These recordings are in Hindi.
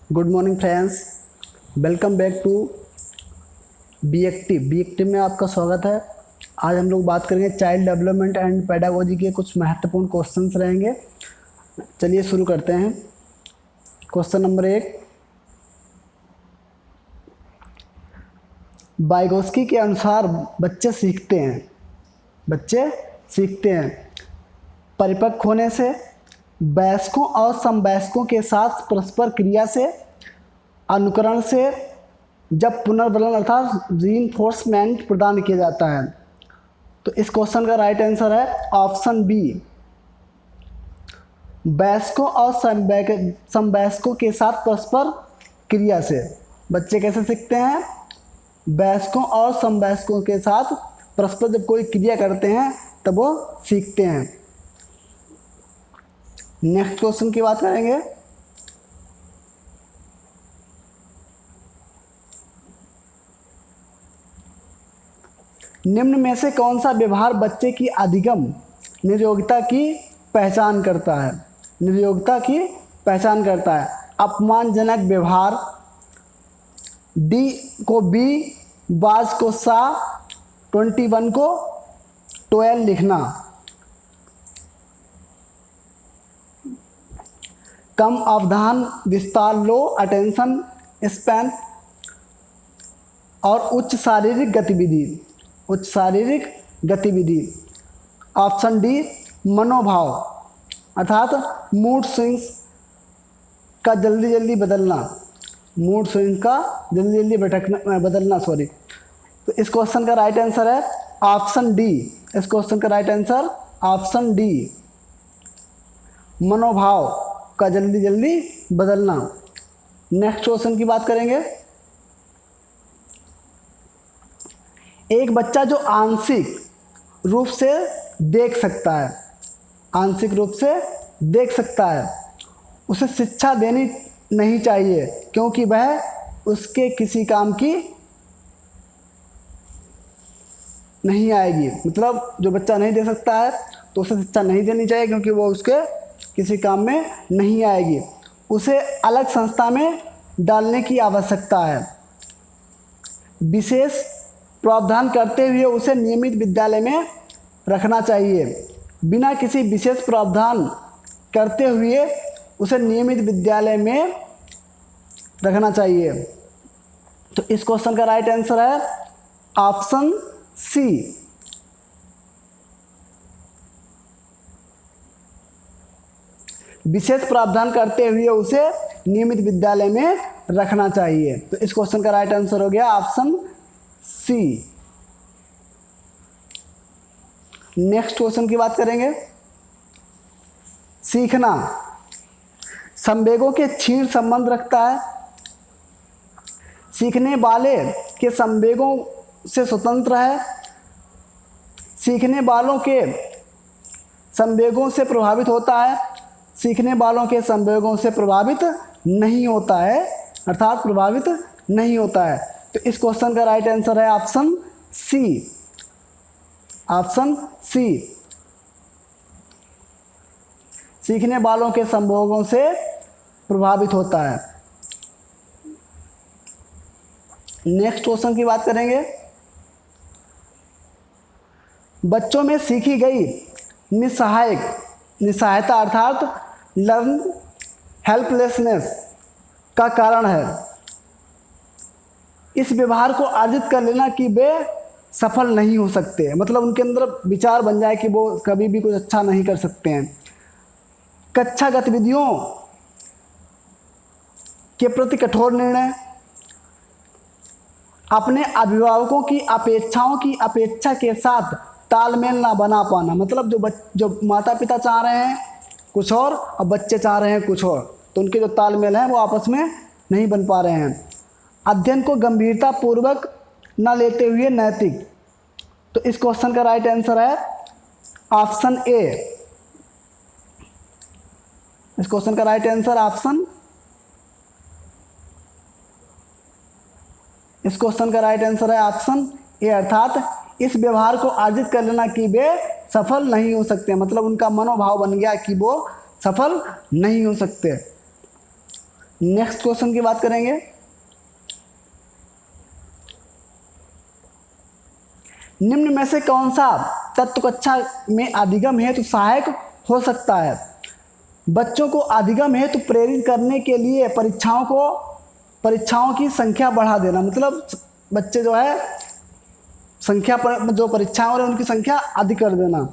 Good morning friends, welcome back to B active में आपका स्वागत है। आज हम लोग बात करेंगे चाइल्ड डेवलपमेंट एंड पेडागोजी के कुछ महत्वपूर्ण क्वेश्चंस रहेंगे। चलिए शुरू करते हैं। क्वेश्चन नंबर 1, वाइगोस्की के अनुसार बच्चे सीखते हैं परिपक्व होने से, वयस्कों और समवयस्कों के साथ परस्पर क्रिया से, अनुकरण से, जब पुनर्वलन अर्थात रीइंफोर्समेंट प्रदान किया जाता है। तो इस क्वेश्चन का राइट आंसर है ऑप्शन बी, वयस्कों और समवयस्कों के साथ परस्पर क्रिया से। बच्चे कैसे सीखते हैं? वयस्कों और समवयस्कों के साथ परस्पर जब कोई क्रिया करते हैं तब वो सीखते हैं। नेक्स्ट क्वेश्चन की बात करेंगे। निम्न में से कौन सा व्यवहार बच्चे की अधिगम निर्योग्यता की पहचान करता है? अपमानजनक व्यवहार, डी को बी, बाज को सा, 21 को 12 लिखना, कम अवधान विस्तार लो अटेंशन स्पैन, और उच्च शारीरिक गतिविधि। ऑप्शन डी, मनोभाव अर्थात मूड स्विंग्स का जल्दी बदलना। तो इस क्वेश्चन का राइट आंसर है ऑप्शन डी, मनोभाव का जल्दी बदलना। नेक्स्ट क्वेश्चन की बात करेंगे। एक बच्चा जो आंशिक रूप से देख सकता है, उसे शिक्षा देनी नहीं चाहिए क्योंकि वह उसके किसी काम की नहीं आएगी। मतलब जो बच्चा नहीं दे सकता है तो उसे शिक्षा नहीं देनी चाहिए क्योंकि वो उसके किसी काम में नहीं आएगी। उसे अलग संस्था में डालने की आवश्यकता है। विशेष प्रावधान करते हुए उसे नियमित विद्यालय में रखना चाहिए। बिना किसी विशेष प्रावधान करते हुए उसे नियमित विद्यालय में रखना चाहिए। तो इस क्वेश्चन का राइट आंसर है ऑप्शन सी, विशेष प्रावधान करते हुए उसे नियमित विद्यालय में रखना चाहिए। तो इस क्वेश्चन का राइट आंसर हो गया ऑप्शन सी। नेक्स्ट क्वेश्चन की बात करेंगे। सीखना संवेगों के क्षीण संबंध रखता है। सीखने वाले के संवेगों से स्वतंत्र है। सीखने वालों के संवेगों से प्रभावित होता है। सीखने वालों के संवेगों से प्रभावित नहीं होता है, अर्थात प्रभावित नहीं होता है। तो इस क्वेश्चन का राइट आंसर है ऑप्शन सी, सीखने वालों के संवेगों से प्रभावित होता है। नेक्स्ट क्वेश्चन की बात करेंगे। बच्चों में सीखी गई निस्सहायता अर्थात लर्न हेल्पलेसनेस का कारण है इस व्यवहार को अर्जित कर लेना कि वे सफल नहीं हो सकते। मतलब उनके अंदर विचार बन जाए कि वो कभी भी कुछ अच्छा नहीं कर सकते हैं। कक्षा गतिविधियों के प्रति कठोर निर्णय, अपने अभिभावकों की अपेक्षाओं की अपेक्षा के साथ तालमेल ना बना पाना। मतलब जो माता पिता चाह रहे हैं कुछ और बच्चे चाह रहे हैं कुछ और, तो उनके जो तालमेल है वो आपस में नहीं बन पा रहे हैं। अध्ययन को गंभीरता पूर्वक न लेते हुए नैतिक। तो इस क्वेश्चन का राइट आंसर है ऑप्शन ए। इस क्वेश्चन का राइट आंसर ऑप्शन ए, अर्थात इस व्यवहार को अर्जित कर लेना कि वे सफल नहीं हो सकते। मतलब उनका मनोभाव बन गया कि वो सफल नहीं हो सकते। नेक्स्ट क्वेश्चन की बात करेंगे। निम्न में से कौन सा तत्व कक्षा में अधिगम हेतु सहायक हो सकता है? बच्चों को अधिगम हेतु प्रेरित करने के लिए परीक्षाओं की संख्या बढ़ा देना, मतलब बच्चे जो है संख्या पर जो परीक्षाएं हो रही है उनकी संख्या अधिक कर देना।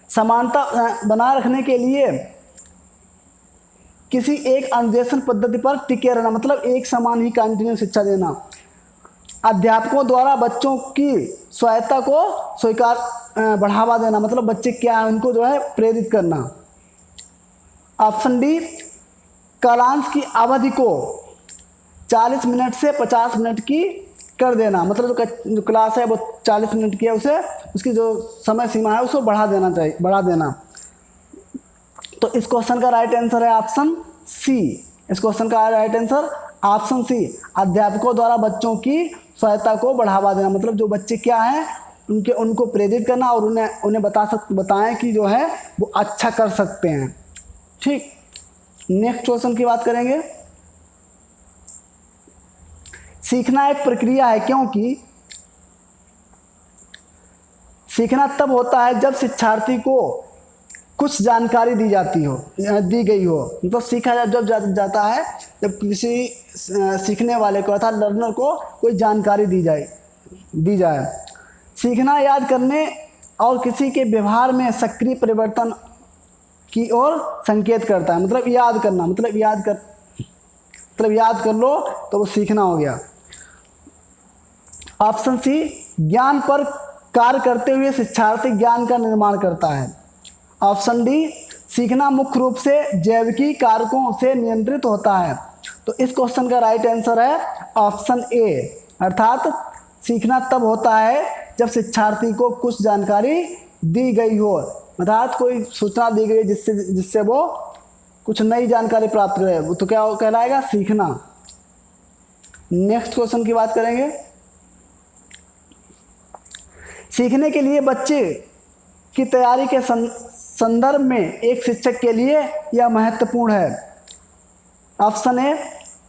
समानता बनाए रखने के लिए किसी एक अनुदेशन पद्धति पर टिके रहना, मतलब एक समान ही कंटिन्यू शिक्षा देना। अध्यापकों द्वारा बच्चों की स्वायत्ता को बढ़ावा देना, मतलब बच्चे क्या है उनको जो है प्रेरित करना। ऑप्शन डी, कालांश की अवधि को 40 मिनट से 50 मिनट की कर देना, मतलब जो क्लास है वो 40 मिनट की है उसे उसकी जो समय सीमा है उसको बढ़ा देना। तो इस क्वेश्चन का राइट आंसर है ऑप्शन सी। इस क्वेश्चन का राइट आंसर ऑप्शन सी, अध्यापकों द्वारा बच्चों की स्वायत्ता को बढ़ावा देना, मतलब जो बच्चे क्या हैं उनको प्रेरित करना और उन्हें बताएं कि जो है वो अच्छा कर सकते हैं। ठीक, नेक्स्ट क्वेश्चन की बात करेंगे। सीखना एक प्रक्रिया है क्योंकि सीखना तब होता है जब शिक्षार्थी को कुछ जानकारी दी गई हो, मतलब सीखा जब जाता है जब किसी सीखने वाले को अर्थात लर्नर को कोई जानकारी दी जाए। सीखना याद करने और किसी के व्यवहार में सक्रिय परिवर्तन की ओर संकेत करता है, मतलब याद करना, मतलब याद कर लो तो वो सीखना हो गया। ऑप्शन सी, ज्ञान पर कार्य करते हुए शिक्षार्थी ज्ञान का निर्माण करता है। ऑप्शन डी, सीखना मुख्य रूप से जैविकी कारकों से नियंत्रित होता है। तो इस क्वेश्चन का राइट आंसर है ऑप्शन ए, अर्थात सीखना तब होता है जब शिक्षार्थी को कुछ जानकारी दी गई हो, अर्थात कोई सूचना दी गई जिससे वो कुछ नई जानकारी प्राप्त करे, वो तो क्या कहलाएगा? सीखना। नेक्स्ट क्वेश्चन की बात करेंगे। सीखने के लिए बच्चे की तैयारी के संदर्भ में एक शिक्षक के लिए यह महत्वपूर्ण है। ऑप्शन ए,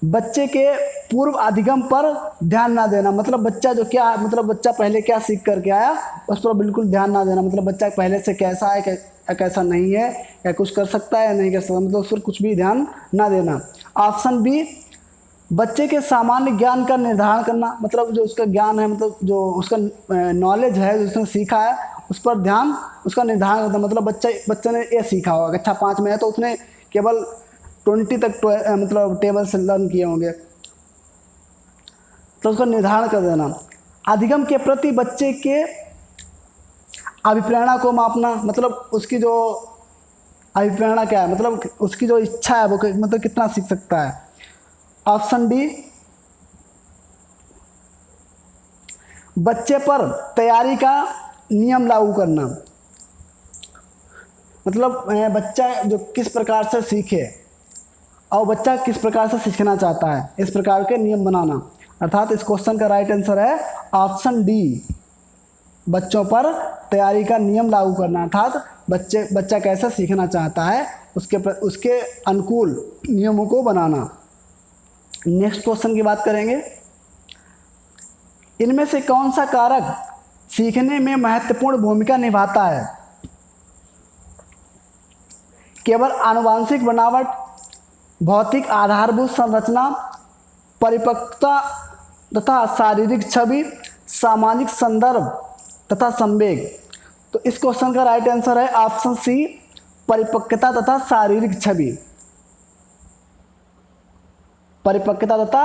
बच्चे के पूर्व अधिगम पर ध्यान ना देना, मतलब बच्चा जो क्या है, मतलब बच्चा पहले क्या सीख करके आया उस पर बिल्कुल ध्यान ना देना, मतलब बच्चा पहले से कैसा है कैसा नहीं है, या कुछ कर सकता है या नहीं कर सकता, मतलब उस पर कुछ भी ध्यान ना देना। ऑप्शन बी, बच्चे के सामान्य ज्ञान का निर्धारण करना, मतलब जो उसका ज्ञान है, मतलब जो उसका नॉलेज है जो उसने सीखा है उस पर ध्यान उसका निर्धारण करना, मतलब बच्चे ने ये सीखा होगा, कक्षा 5 में है तो उसने केवल 20 तक मतलब टेबल से लर्न किए होंगे, तो उसका निर्धारण कर देना। अधिगम के प्रति बच्चे के अभिप्रेरणा को मापना, मतलब उसकी जो अभिप्रेरणा क्या है, मतलब उसकी जो इच्छा है वो मतलब कितना सीख सकता है। ऑप्शन डी, बच्चे पर तैयारी का नियम लागू करना, मतलब बच्चा जो किस प्रकार से सीखे और बच्चा किस प्रकार से सीखना चाहता है, इस प्रकार के नियम बनाना, अर्थात इस क्वेश्चन का राइट आंसर है ऑप्शन डी, बच्चों पर तैयारी का नियम लागू करना, अर्थात बच्चा कैसे सीखना चाहता है उसके अनुकूल नियमों को बनाना। नेक्स्ट क्वेश्चन की बात करेंगे। इनमें से कौन सा कारक सीखने में महत्वपूर्ण भूमिका निभाता है? केवल आनुवंशिक बनावट, भौतिक आधारभूत संरचना, परिपक्वता तथा शारीरिक छवि, सामाजिक संदर्भ तथा संवेग। तो इस क्वेश्चन का राइट आंसर है ऑप्शन सी, परिपक्वता तथा शारीरिक छवि, परिपक्वता तथा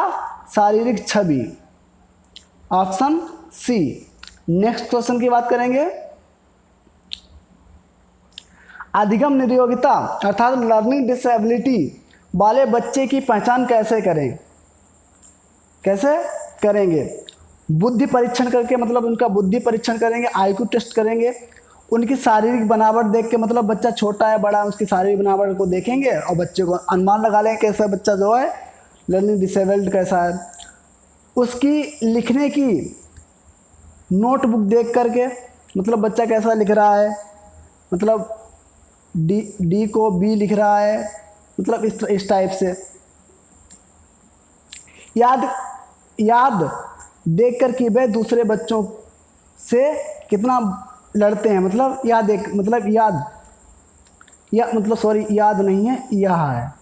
शारीरिक छवि, ऑप्शन सी। नेक्स्ट क्वेश्चन की बात करेंगे। अधिगम नियोगिता अर्थात लर्निंग डिसेबिलिटी वाले बच्चे की पहचान कैसे करेंगे? बुद्धि परीक्षण करके, मतलब उनका बुद्धि परीक्षण करेंगे, IQ टेस्ट करेंगे, उनकी शारीरिक बनावट देख के, मतलब बच्चा छोटा है बड़ा है उसकी शारीरिक बनावट को देखेंगे और बच्चे को अनुमान लगा लेंगे कैसा बच्चा जो है लर्निंग डिसेबल्ड कैसा है। उसकी लिखने की नोटबुक देख करके, मतलब बच्चा कैसा लिख रहा है, मतलब डी को B लिख रहा है, मतलब इस टाइप से। याद देखकर कि वे दूसरे बच्चों से कितना लड़ते हैं, मतलब याद नहीं है, यह है,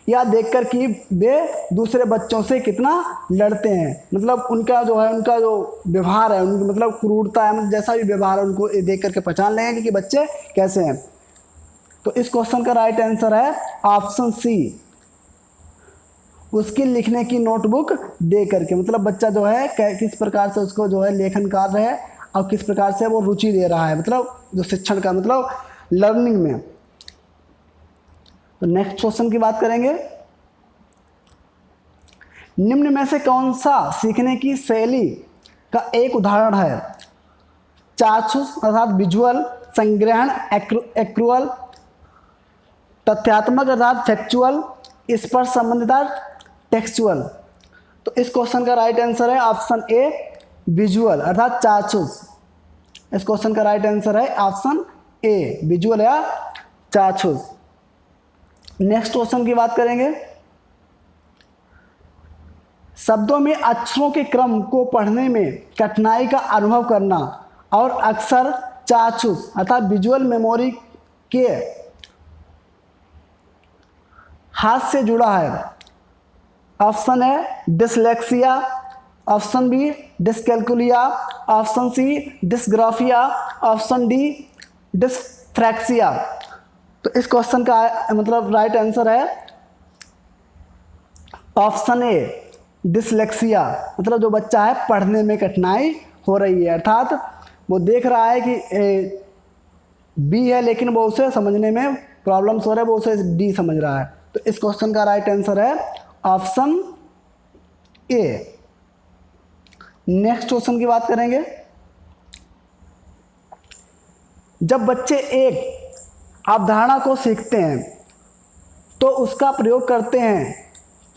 यह देखकर कि वे दूसरे बच्चों से कितना लड़ते हैं, मतलब उनका जो व्यवहार है, उनकी मतलब क्रूरता है, जैसा भी व्यवहार है उनको देख करके पहचान लेंगे कि बच्चे कैसे हैं। तो इस क्वेश्चन का राइट आंसर है ऑप्शन सी, उसकी लिखने की नोटबुक दे करके, मतलब बच्चा जो है किस प्रकार से उसको जो है लेखन कार्य है और किस प्रकार से वो रुचि ले रहा है, मतलब जो शिक्षण का मतलब लर्निंग में। तो नेक्स्ट क्वेश्चन की बात करेंगे, निम्न में से कौन सा सीखने की शैली का एक उदाहरण है? चाक्षुष अर्थात विजुअल, संग्रहण एक्रुअल, तथ्यात्मक अर्थात फैक्चुअल, स्पर्श संबंधित टेक्सचुअल। तो इस क्वेश्चन का राइट आंसर है ऑप्शन ए, विजुअल अर्थात चाक्षुष। इस क्वेश्चन का राइट आंसर है ऑप्शन ए, विजुअल या चाक्षुष। नेक्स्ट क्वेश्चन की बात करेंगे, शब्दों में अक्षरों के क्रम को पढ़ने में कठिनाई का अनुभव करना और अक्सर चाक्षुष अर्थात विजुअल मेमोरी के हाथ से जुड़ा है। ऑप्शन है dyslexia, option B dyscalculia, option C dysgraphia, option D dyspraxia. तो इस क्वेश्चन का मतलब राइट आंसर है ऑप्शन ए, डिसलेक्सिया, मतलब जो बच्चा है पढ़ने में कठिनाई हो रही है, अर्थात वो देख रहा है कि बी है लेकिन वो उसे समझने में प्रॉब्लम्स हो रहे हैं, वो उसे डी समझ रहा है। तो इस क्वेश्चन का राइट आंसर है ऑप्शन ए। नेक्स्ट क्वेश्चन की बात करेंगे, जब बच्चे एक अवधारणा को सीखते हैं तो उसका प्रयोग करते हैं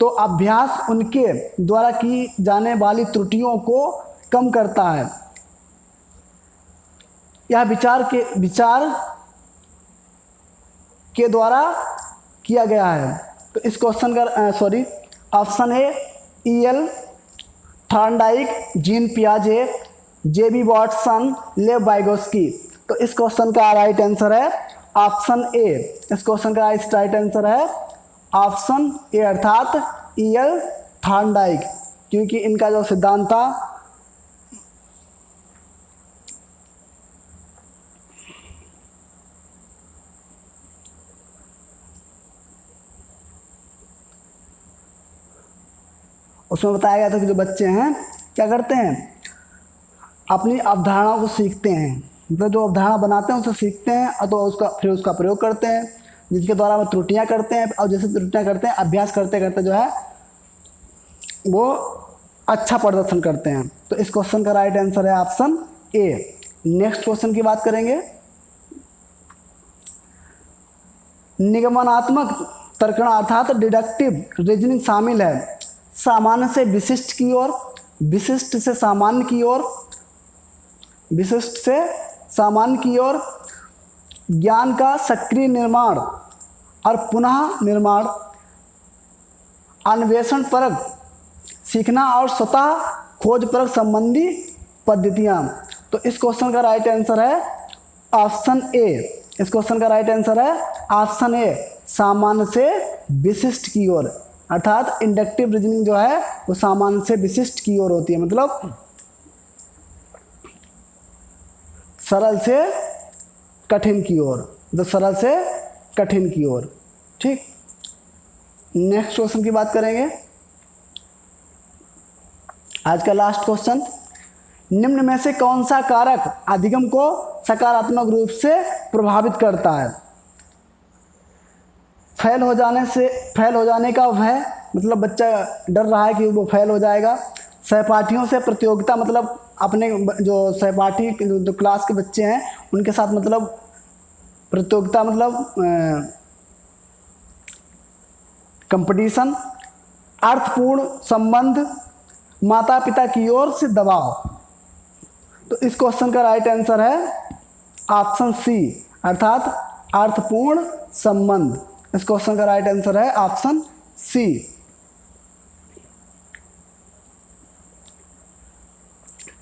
तो अभ्यास उनके द्वारा की जाने वाली त्रुटियों को कम करता है। यह विचार के द्वारा किया गया है। तो इस क्वेश्चन का ऑप्शन है E.L. थॉर्नडाइक, जीन पियाजे, J.B. Watson, Lev Vygotsky. तो इस क्वेश्चन का राइट आंसर है ऑप्शन ए। इस क्वेश्चन का राइट आंसर है ऑप्शन ए अर्थात E.L. थॉर्नडाइक, क्योंकि इनका जो सिद्धांत था उसमें बताया गया था कि जो बच्चे हैं क्या करते हैं, अपनी अवधारणाओं को सीखते हैं, मतलब जो अवधारणा बनाते हैं उसे सीखते हैं और तो फिर उसका प्रयोग करते हैं, जिसके द्वारा वो त्रुटियां करते हैं, और जैसे त्रुटियां करते हैं अभ्यास करते करते जो है वो अच्छा प्रदर्शन करते हैं। तो इस क्वेश्चन का राइट आंसर है ऑप्शन ए। नेक्स्ट क्वेश्चन की बात करेंगे, निगमनात्मक तर्कण अर्थात डिडक्टिव रीजनिंग शामिल है सामान्य से विशिष्ट की ओर, विशिष्ट से सामान्य की ओर, विशिष्ट से सामान्य की ओर, ज्ञान का सक्रिय निर्माण और पुनः निर्माण, अन्वेषण परक सीखना और स्वतः खोज परक संबंधी पद्धतियाँ। तो इस क्वेश्चन का राइट आंसर है ऑप्शन ए। इस क्वेश्चन का राइट आंसर है ऑप्शन ए, सामान्य से विशिष्ट की ओर, अर्थात इंडक्टिव रीजनिंग जो है वो सामान्य से विशिष्ट की ओर होती है, मतलब सरल से कठिन की ओर, तो सरल से कठिन की ओर। ठीक, नेक्स्ट क्वेश्चन की बात करेंगे, आज का लास्ट क्वेश्चन, निम्न में से कौन सा कारक अधिगम को सकारात्मक रूप से प्रभावित करता है? फेल हो जाने का भय, मतलब बच्चा डर रहा है कि वो फेल हो जाएगा। सहपाठियों से प्रतियोगिता, मतलब अपने जो सहपाठी जो क्लास के बच्चे हैं उनके साथ मतलब प्रतियोगिता, मतलब कंपटीशन। अर्थपूर्ण संबंध, माता पिता की ओर से दबाव। तो इस क्वेश्चन का राइट आंसर है ऑप्शन सी, अर्थात अर्थपूर्ण संबंध। इस क्वेश्चन का राइट आंसर है ऑप्शन सी।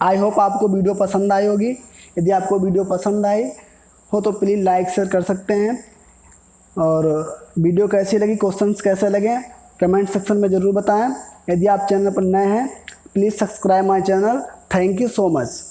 आई होप आपको वीडियो पसंद आई होगी। यदि आपको वीडियो पसंद आई हो तो प्लीज़ लाइक शेयर कर सकते हैं, और वीडियो कैसी लगी, क्वेश्चंस कैसे लगे कमेंट सेक्शन में ज़रूर बताएं। यदि आप चैनल पर नए हैं please subscribe my channel. Thank you so much.